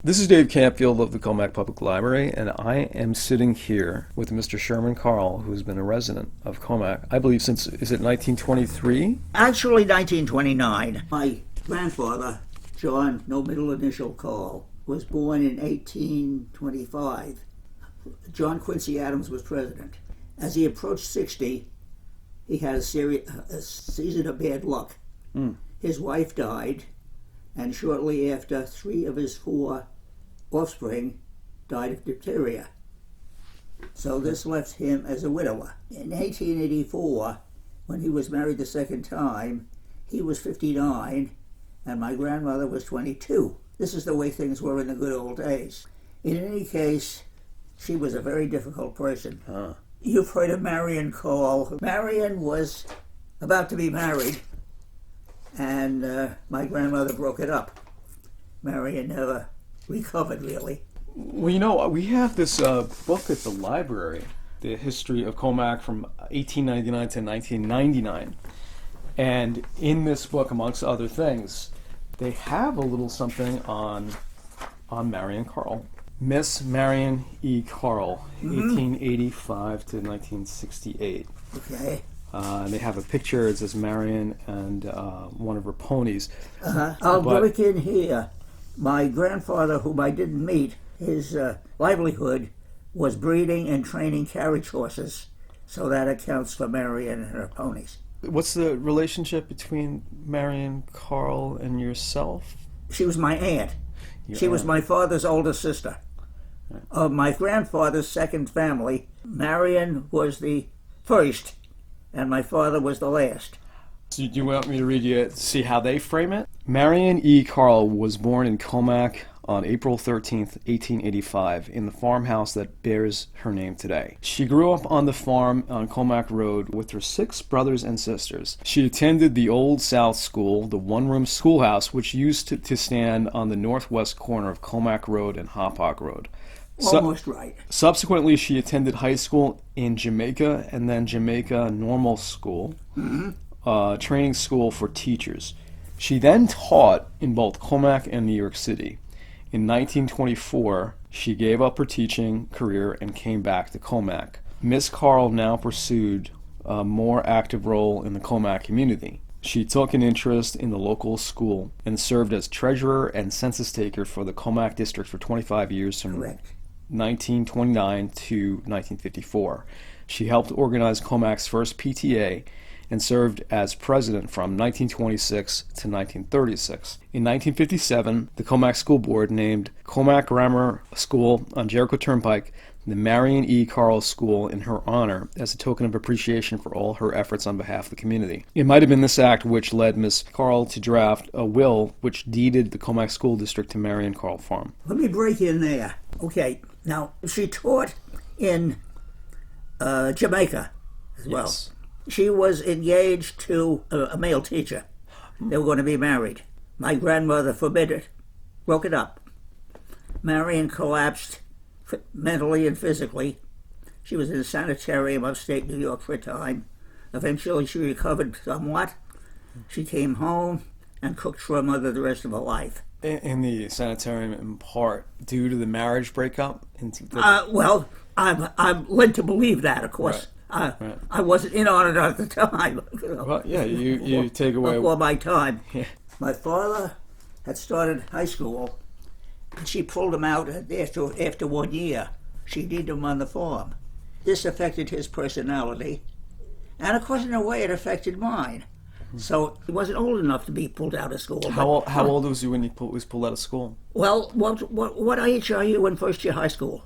This is Dave Campfield of the COMMACK Public Library, and I am sitting here with Mr. Sherman Carll, who's been a resident of COMMACK, I believe since, is it 1923? Actually, 1929. My grandfather, John, no middle initial Carll, was born in 1825. John Quincy Adams was president. As he approached 60, he had a season of bad luck. His wife died, and shortly after, 3 of his 4 offspring died of diphtheria. So this left him as a widower. In 1884, when he was married the second time, he was 59, and my grandmother was 22. This is the way things were in the good old days. In any case, she was a very difficult person. You've heard of Marion Carll. Marion was about to be married, and my grandmother broke it up. Marion never recovered, really. Well, you know, we have this book at the library, The History of COMMACK from 1899 to 1999. And in this book, amongst other things, they have a little something on Marion Carll. Miss Marion E. Carll, 1885 to 1968. Okay. They have a picture. It says Marion and one of her ponies. I'll break in here. My grandfather, whom I didn't meet, his livelihood was breeding and training carriage horses. So that accounts for Marion and her ponies. What's the relationship between Marion Carll and yourself? She was my aunt. She was my father's older sister. Of my grandfather's second family, Marion was the first, and my father was the last. So do you want me to read you, see how they frame it? Marion E. Carll was born in COMMACK on April 13th, 1885, in the farmhouse that bears her name today. She grew up on the farm on COMMACK Road with her 6 brothers and sisters. She attended the Old South School, the one-room schoolhouse which used to stand on the northwest corner of COMMACK Road and Hoppock Road. Almost right. Subsequently, she attended high school in Jamaica and then Jamaica Normal School, training school for teachers. She then taught in both COMMACK and New York City. In 1924, she gave up her teaching career and came back to COMMACK. Miss Carll now pursued a more active role in the COMMACK community. She took an interest in the local school and served as treasurer and census taker for the COMMACK district for 25 years from Correct. 1929 to 1954. She helped organize COMMACK's first PTA and served as president from 1926 to 1936. In 1957, the COMMACK School Board named COMMACK Grammar School on Jericho Turnpike the Marion E. Carll School in her honor as a token of appreciation for all her efforts on behalf of the community. It might have been this act which led Miss Carll to draft a will which deeded the COMMACK School District to Marion Carll Farm. Let me break in there. Okay, now she taught in Jamaica as well. Yes. She was engaged to a male teacher. They were going to be married. My grandmother forbid it, broke it up. Marion collapsed mentally and physically. She was in a sanitarium upstate New York for a time. Eventually she recovered somewhat. She came home and cooked for her mother the rest of her life. In the sanitarium, in part due to the marriage breakup? Well, I'm led to believe that, of course. Right. I wasn't in on it at the time. Well, yeah, you take away... Before my time. Yeah. My father had started high school, and she pulled him out after 1 year. She needed him on the farm. This affected his personality, and of course, in a way, it affected mine. So he wasn't old enough to be pulled out of school. How old was you when you was pulled out of school? Well, what age are you in first year high school?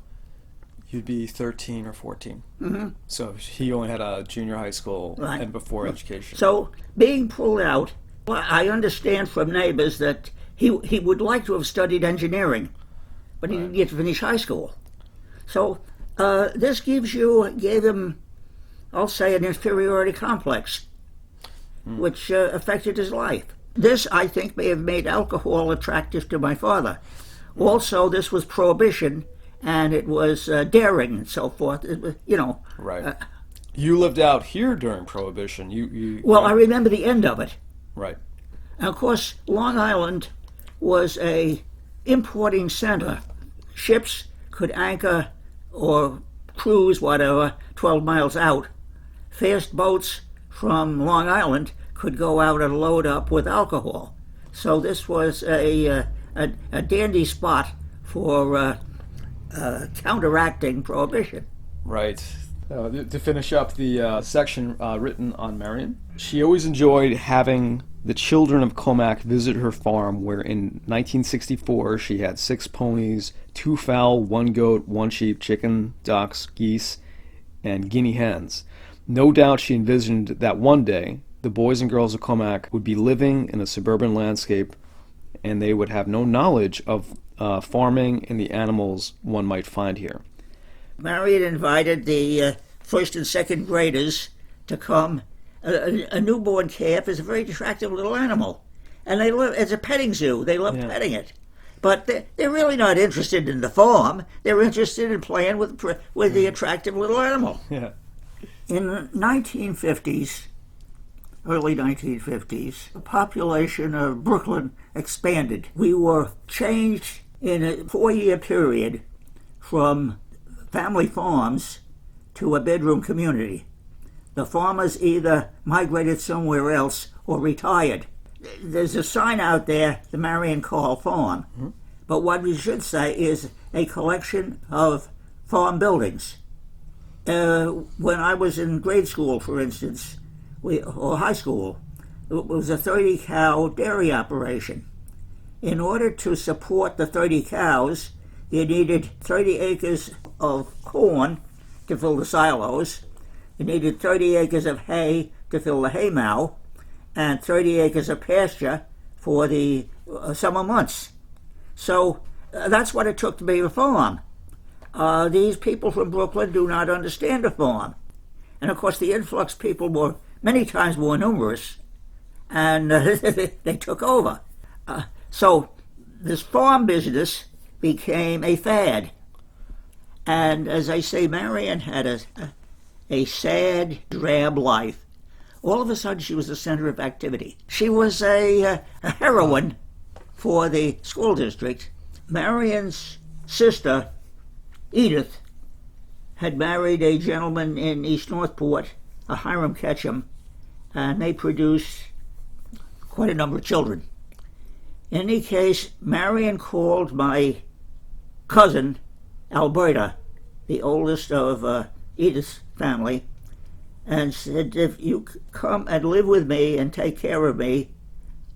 You'd be 13 or 14. So he only had a junior high school and before education. So being pulled out, well, I understand from neighbors that he would like to have studied engineering, but he didn't get to finish high school. So this gave him, I'll say, an inferiority complex, which affected his life. This, I think, may have made alcohol attractive to my father. Also, this was prohibition, and it was daring and so forth. It was, Right. You lived out here during Prohibition. Well, I remember the end of it. Right. And of course, Long Island was a importing center. Ships could anchor or cruise, whatever, 12 miles out. Fast boats from Long Island could go out and load up with alcohol. So this was a dandy spot for counteracting prohibition. Right. To finish up the section written on Marion, she always enjoyed having the children of COMMACK visit her farm, where in 1964 she had 6 ponies, 2 fowl, 1 goat, 1 sheep, chicken, ducks, geese, and guinea hens. No doubt she envisioned that one day the boys and girls of COMMACK would be living in a suburban landscape, and they would have no knowledge of farming and the animals one might find here. Marion invited the first and second graders to come. A newborn calf is a very attractive little animal, and they love. It's a petting zoo. They love petting it, but they're really not interested in the farm. They're interested in playing with the attractive little animal. Yeah. In the 1950s, early 1950s, the population of Brooklyn expanded. We were changed in a 4-year period from family farms to a bedroom community. The farmers either migrated somewhere else or retired. There's a sign out there, the Sherman Carll Farm. Mm-hmm. But what we should say is a collection of farm buildings. When I was in grade school, for instance, or high school, it was a 30-cow dairy operation. In order to support the 30 cows, you needed 30 acres of corn to fill the silos. You needed 30 acres of hay to fill the hay mow, and 30 acres of pasture for the summer months. So that's what it took to be a farm. These people from Brooklyn do not understand a farm. And of course the influx people were many times more numerous, and they took over. So this farm business became a fad. And as I say, Marion had a sad, drab life. All of a sudden she was the center of activity. She was a heroine for the school district. Marion's sister, Edith, had married a gentleman in East Northport, a Hiram Ketchum, and they produced quite a number of children. In any case, Marion called my cousin, Alberta, the oldest of Edith's family, and said, if you come and live with me and take care of me,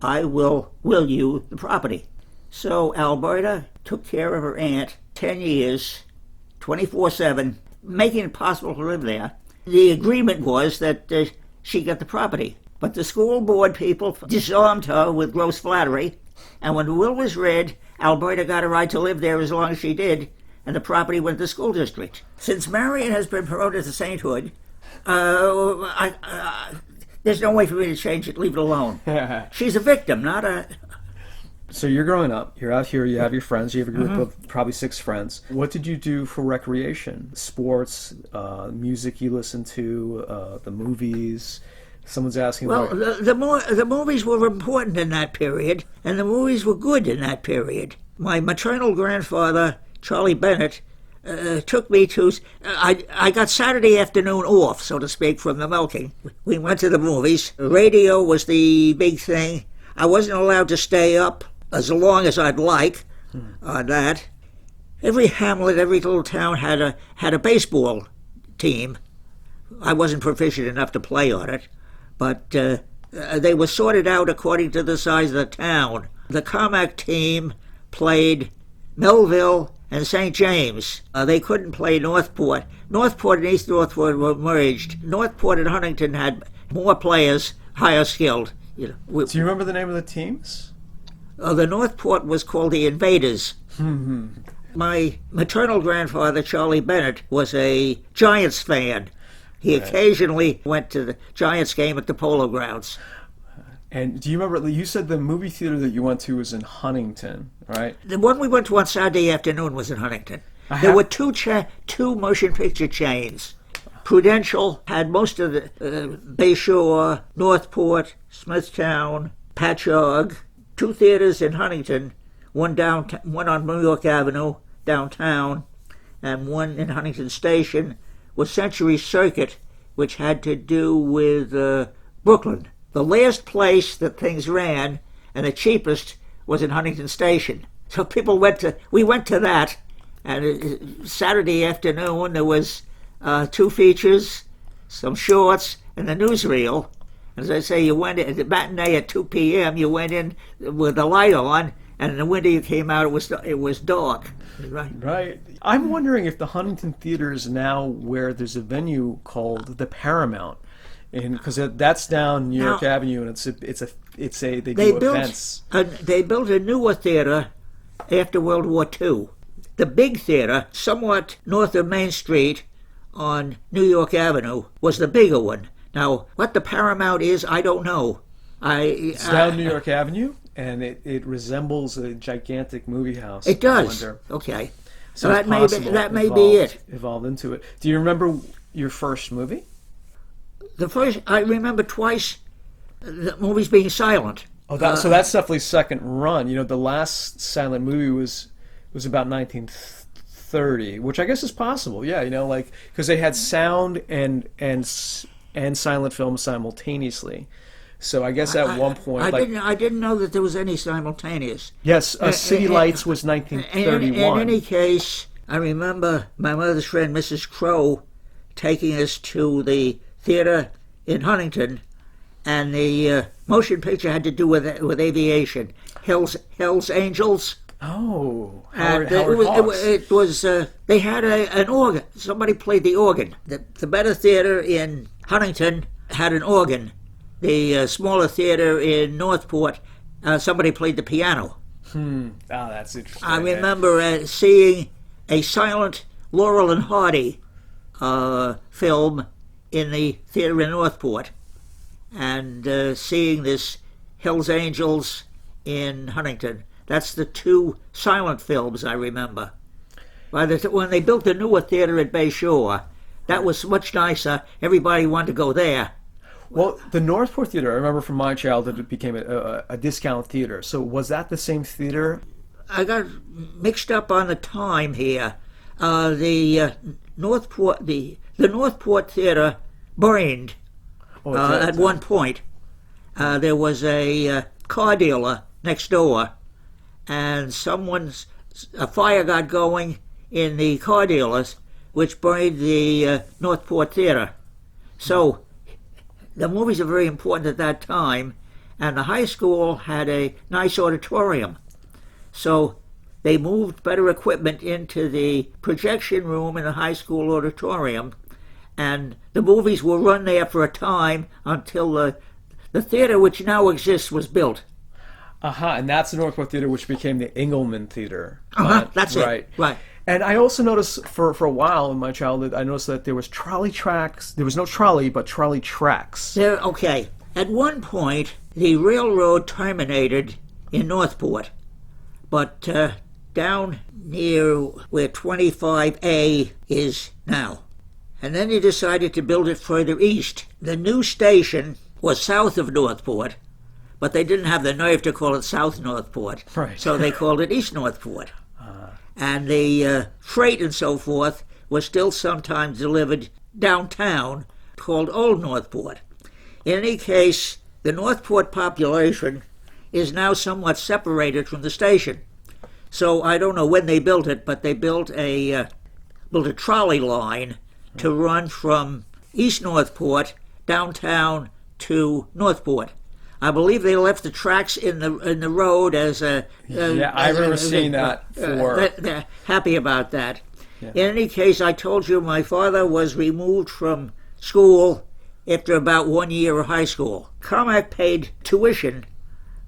I will you the property. So Alberta took care of her aunt 10 years, 24/7, making it possible to live there. The agreement was that she got the property, but the school board people disarmed her with gross flattery, and when the will was read, Alberta got a right to live there as long as she did, and the property went to the school district. Since Marion has been promoted to sainthood, there's no way for me to change it, leave it alone. She's a victim, not a... So you're growing up, you're out here, you have your friends, you have a group of probably 6 friends. What did you do for recreation? Sports, music you listen to, the movies? Someone's asking about... Well, the movies were important in that period, and the movies were good in that period. My maternal grandfather, Charlie Bennett, took me to... I got Saturday afternoon off, so to speak, from the milking. We went to the movies. Radio was the big thing. I wasn't allowed to stay up as long as I'd like on that. Every hamlet, every little town had a baseball team. I wasn't proficient enough to play on it, but they were sorted out according to the size of the town. The COMMACK team played Melville and St. James. They couldn't play Northport. Northport and East Northport were merged. Northport and Huntington had more players, higher skilled. Do you remember the name of the teams? The Northport was called the Invaders. My maternal grandfather, Charlie Bennett, was a Giants fan. He occasionally went to the Giants game at the Polo Grounds. And do you remember, you said the movie theater that you went to was in Huntington, right? The one we went to on Saturday afternoon was in Huntington. There were two motion picture chains. Prudential had most of the Bayshore, Northport, Smithtown, Patchogue. 2 theaters in Huntington, one on New York Avenue downtown, and one in Huntington Station, was Century Circuit, which had to do with Brooklyn. The last place that things ran, and the cheapest, was in Huntington Station. So we went to that, and Saturday afternoon there was 2 features, some shorts, and the newsreel. As I say, you went in, at the matinee at 2 p.m., you went in with the light on, and in the winter you came out, it was dark. Right. I'm wondering if the Huntington Theater is now where there's a venue called the Paramount, because that's down New York Avenue, and they do events. They built a newer theater after World War II. The big theater, somewhat north of Main Street on New York Avenue, was the bigger one. Now, what the Paramount is, I don't know. It's down New York Avenue, and it resembles a gigantic movie house. It does. Okay. So that may be it. Evolved into it. Do you remember your first movie? The first, I remember twice the movies being silent. Oh, so that's definitely second run. You know, the last silent movie was about 1930, which I guess is possible. Yeah, you know, like because they had sound and silent film simultaneously. So I guess at one point, I didn't know that there was any simultaneous. Yes, City Lights was 1931. In any case, I remember my mother's friend Mrs. Crow taking us to the theater in Huntington, and the motion picture had to do with aviation. Hell's Angels. Oh, Howard Hawks. It was they had an organ. Somebody played the organ. The better theater in Huntington had an organ. The smaller theater in Northport, somebody played the piano. Oh, that's interesting. I remember seeing a silent Laurel and Hardy film in the theater in Northport, and seeing this Hell's Angels in Huntington. That's the 2 silent films I remember. When they built the newer theater at Bay Shore, that was much nicer. Everybody wanted to go there. Well, the Northport Theater, I remember from my childhood, it became a discount theater. So was that the same theater? I got mixed up on the time here. The Northport Theater burned at one point. There was a car dealer next door, and a fire got going in the car dealers, which burned the Northport Theater. So the movies are very important at that time, and the high school had a nice auditorium. So they moved better equipment into the projection room in the high school auditorium, and the movies were run there for a time until the theater which now exists was built. And that's the Northport Theater, which became the Engelman Theater. That's right. Right. And I also noticed for a while in my childhood, I noticed that there was trolley tracks. There was no trolley, but trolley tracks. Okay. At one point, the railroad terminated in Northport, but down near where 25A is now. And then they decided to build it further east. The new station was south of Northport, but they didn't have the nerve to call it South Northport. Right. So they called it East Northport. And the freight and so forth was still sometimes delivered downtown, called Old Northport. In any case, the Northport population is now somewhat separated from the station. So I don't know when they built it, but they built a trolley line to run from East Northport downtown to Northport. I believe they left the tracks in the road as a... I remember seeing that. They're happy about that. Yeah. In any case, I told you my father was removed from school after about 1 year of high school. COMMACK paid tuition,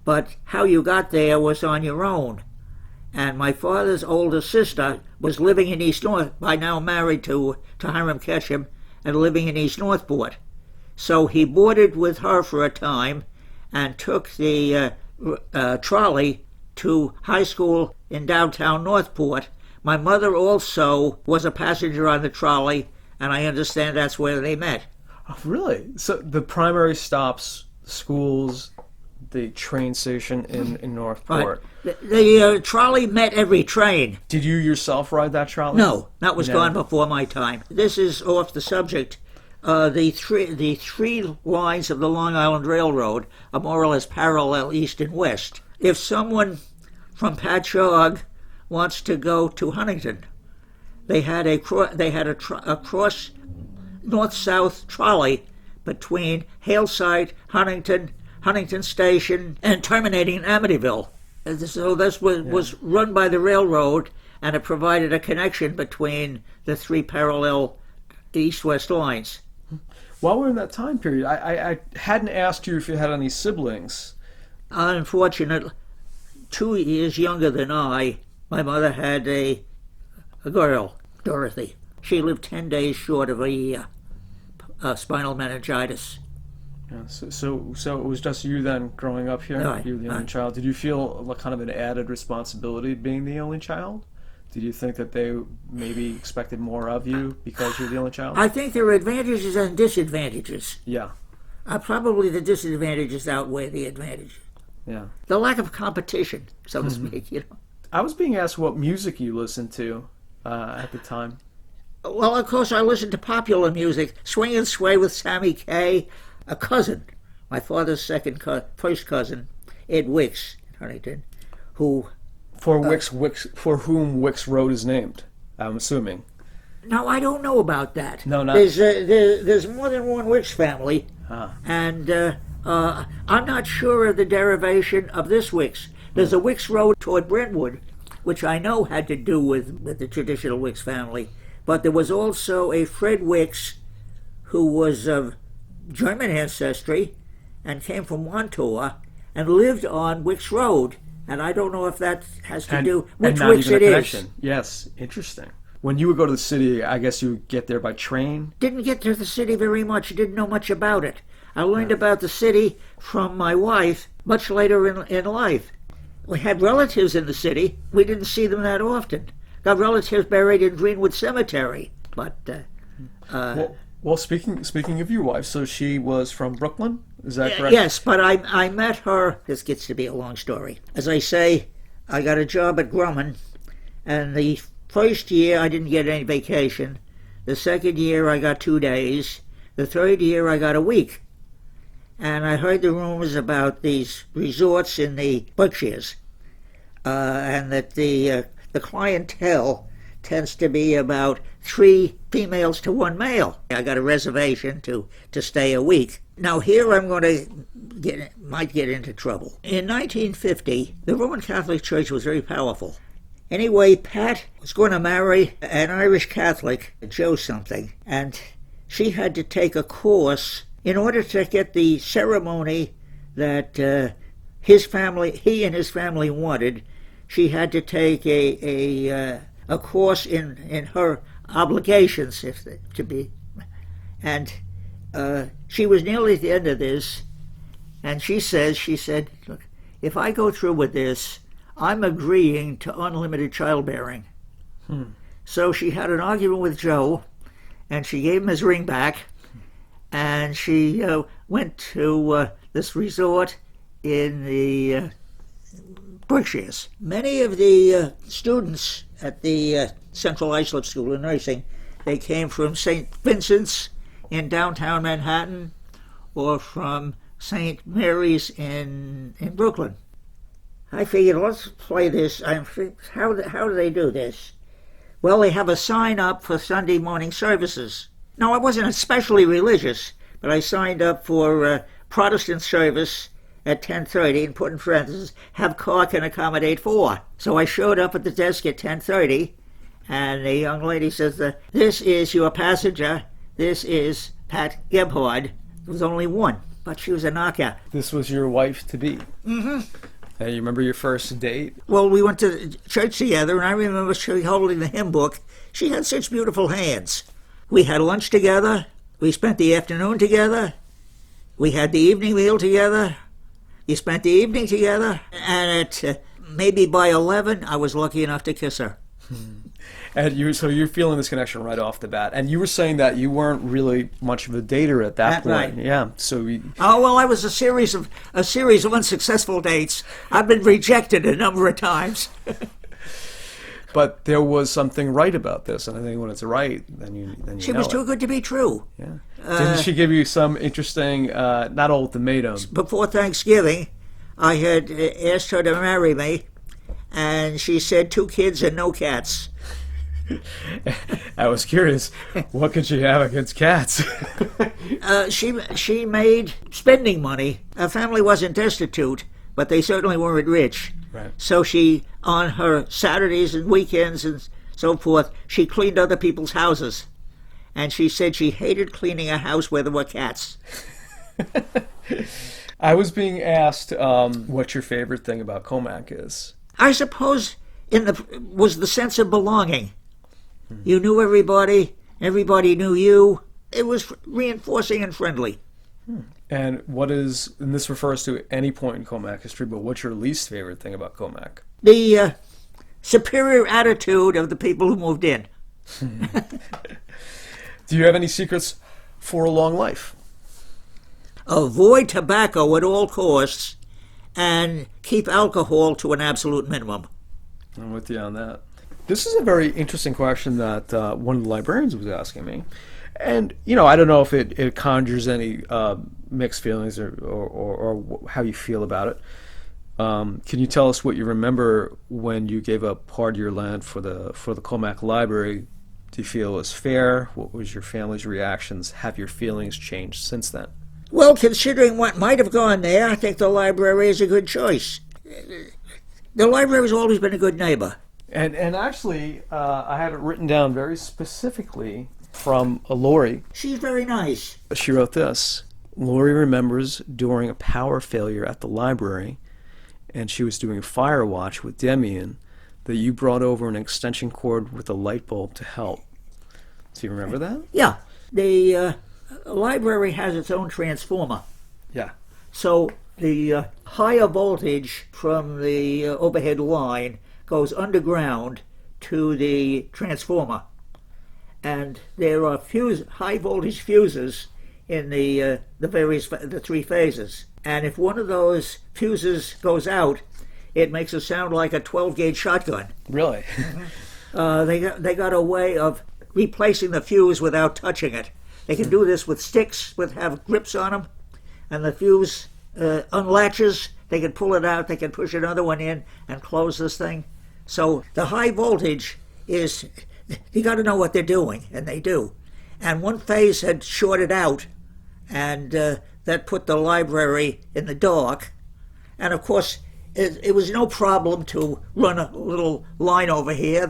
but how you got there was on your own. And my father's older sister was living in East North, by now married to Hiram Ketchum, and living in East Northport. So he boarded with her for a time and took the trolley to high school in downtown Northport. My mother also was a passenger on the trolley, and I understand that's where they met. Oh, really? So the primary stops, schools, the train station in Northport. The trolley met every train. Did you yourself ride that trolley? No, that was No. gone before my time. This is off the subject. The three lines of the Long Island Railroad are more or less parallel east and west. If someone from Patchogue wants to go to Huntington, they had a cross north-south trolley between Haleside, Huntington Station, and terminating in Amityville. So this was run by the railroad, and it provided a connection between the three parallel east-west lines. While we're in that time period, I hadn't asked you if you had any siblings. Unfortunately, 2 years younger than I, my mother had a girl, Dorothy. She lived 10 days short of a spinal meningitis. Yeah, so it was just you then growing up here? Right, You were the only right. child. Did you feel like kind of an added responsibility being the only child? Did you think that they maybe expected more of you because you're the only child? I think there are advantages and disadvantages. Yeah, Probably the disadvantages outweigh the advantages. yeah. The lack of competition, so to speak, you know. I was being asked what music you listened to at the time. Well, of course, I listened to popular music, Swing and Sway with Sammy Kaye, a cousin, my father's first cousin, Ed Wicks in Huntington, who... For whom Wicks Road is named, I'm assuming. No, I don't know about that. No, not... There's more than one Wicks family, Ah. and I'm not sure of the derivation of this Wicks. There's a Wicks Road toward Brentwood, which I know had to do with the traditional Wicks family, but there was also a Fred Wicks who was of German ancestry and came from Wantua and lived on Wicks Road, and I don't know if that has to do which not Wicks even a it is. connection. Yes, interesting. When you would go to the city, I guess you would get there by train? Didn't get to the city very much, didn't know much about it. I learned about the city from my wife much later in life. We had relatives in the city. We didn't see them that often. Got relatives buried in Greenwood Cemetery, but... Well, speaking of your wife, so she was from Brooklyn? Is that correct? Yes, but I met her... This gets to be a long story. As I say, I got a job at Grumman, and the first year I didn't get any vacation. The second year I got 2 days. The third year I got a week. And I heard the rumors about these resorts in the Berkshires, and that the clientele tends to be about 3 females to 1 male. I got a reservation to stay a week. Now here I'm going to might get into trouble. In 1950, the Roman Catholic Church was very powerful. Anyway, Pat was going to marry an Irish Catholic, Joe something, and she had to take a course in order to get the ceremony that he and his family wanted. She had to take a course in her obligations, and she was nearly at the end of this, and she said, look, if I go through with this, I'm agreeing to unlimited childbearing. So she had an argument with Joe, and she gave him his ring back, and she went to this resort in the Berkshires. Many of the students at the Central Islip School of Nursing, they came from St. Vincent's in downtown Manhattan or from St. Mary's in Brooklyn. I figured, let's play this. How do they do this? Well, they have a sign up for Sunday morning services. Now, I wasn't especially religious, but I signed up for Protestant service at 10:30 and put in parentheses, have car can accommodate 4. So I showed up at the desk at 10:30, and the young lady says, this is your passenger. This is Pat Gebhard. There was only one, but she was a knockout. This was your wife-to-be? Mm-hmm. And you remember your first date? Well, we went to church together, and I remember she holding the hymn book. She had such beautiful hands. We had lunch together. We spent the afternoon together. We had the evening meal together. We spent the evening together. And at maybe by 11, I was lucky enough to kiss her. And so you're feeling this connection right off the bat. And you were saying that you weren't really much of a dater at that point. Right. Yeah. So Oh well, I was a series of unsuccessful dates. I've been rejected a number of times. but there was something right about this, and I think when it's right, then you She know was it. too good to be true. Yeah. Didn't she give you some interesting, not ultimatum? Before Thanksgiving, I had asked her to marry me, and she said 2 kids and no cats. I was curious, what could she have against cats? She made spending money. Her family wasn't destitute, but they certainly weren't rich. Right. So she, on her Saturdays and weekends and so forth, she cleaned other people's houses. And she said she hated cleaning a house where there were cats. I was being asked what your favorite thing about COMMACK is. I suppose was the sense of belonging. You knew everybody, everybody knew you. It was reinforcing and friendly. And and this refers to any point in COMMACK history, but what's your least favorite thing about COMMACK? The superior attitude of the people who moved in. Do you have any secrets for a long life? Avoid tobacco at all costs and keep alcohol to an absolute minimum. I'm with you on that. This is a very interesting question that one of the librarians was asking me. And, I don't know if it conjures any mixed feelings or how you feel about it. Can you tell us what you remember when you gave up part of your land for the COMMACK Library? Do you feel it was fair? What was your family's reactions? Have your feelings changed since then? Well, considering what might have gone there, I think the library is a good choice. The library's always been a good neighbor. And actually, I have it written down very specifically from Lori. She's very nice. She wrote this. Lori remembers during a power failure at the library, and she was doing fire watch with Demian, that you brought over an extension cord with a light bulb to help. Do you remember that? Yeah. The library has its own transformer. Yeah. So the higher voltage from the overhead line goes underground to the transformer. And there are high voltage fuses in the 3 phases. And if one of those fuses goes out, it makes it sound like a 12-gauge shotgun. Really? They got a way of replacing the fuse without touching it. They can do this with sticks that have grips on them, and the fuse unlatches. They can pull it out. They can push another one in and close this thing. So the high voltage is, you got to know what they're doing, and they do. And one phase had shorted out, and that put the library in the dark. And of course, it was no problem to run a little line over here.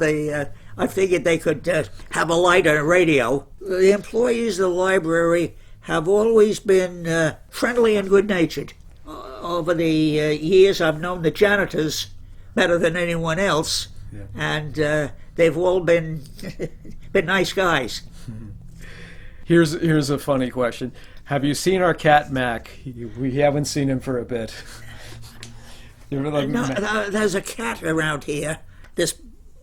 I figured they could have a light and a radio. The employees of the library have always been friendly and good-natured. Over the years, I've known the janitors better than anyone else, yeah. And they've all been been nice guys. Here's a funny question. Have you seen our cat, Mac? We haven't seen him for a bit. There's a cat around here. This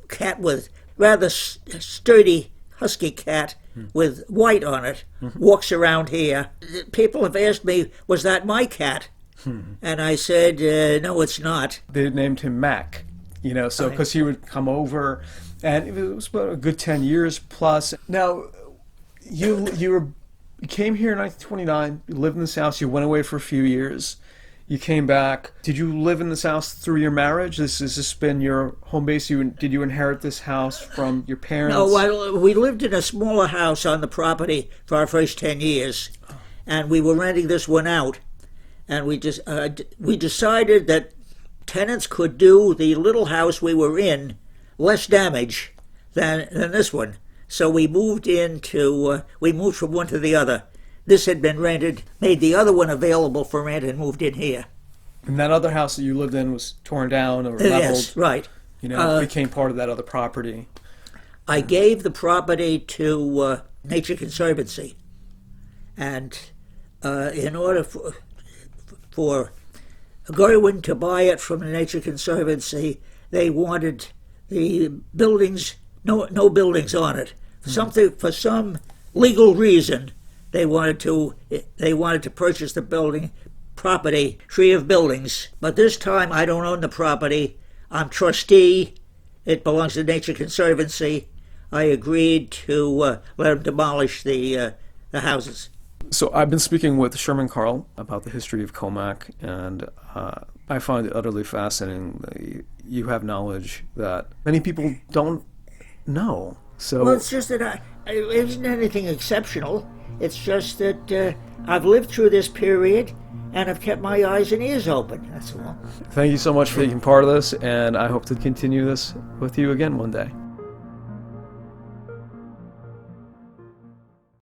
cat with rather sturdy, husky cat with white on it walks around here. People have asked me, was that my cat? And I said, no, it's not. They named him Mac, so because he would come over, and it was about a good 10 years plus. Now, you came here in 1929, you lived in this house, you went away for a few years. You came back. Did you live in this house through your marriage? Has this been your home base? Did you inherit this house from your parents? No, we lived in a smaller house on the property for our first 10 years, and we were renting this one out. And we decided that tenants could do the little house we were in less damage than this one. So we moved from one to the other. This had been rented, made the other one available for rent, and moved in here. And that other house that you lived in was torn down or leveled? Yes, right. Became part of that other property. I gave the property to Nature Conservancy. And in order for Gerwin to buy it from the Nature Conservancy, they wanted the buildings no buildings on it. Something, for some legal reason, they wanted to purchase the building property free of buildings. But this time I don't own the property. I'm trustee. It belongs to Nature Conservancy. I agreed to let them demolish the houses. So I've been speaking with Sherman Carll about the history of COMMACK, and I find it utterly fascinating. You have knowledge that many people don't know. So Well, it's just that it isn't anything exceptional. It's just that I've lived through this period and I've kept my eyes and ears open. That's all. thank you so much for taking part of this, and I hope to continue this with you again one day.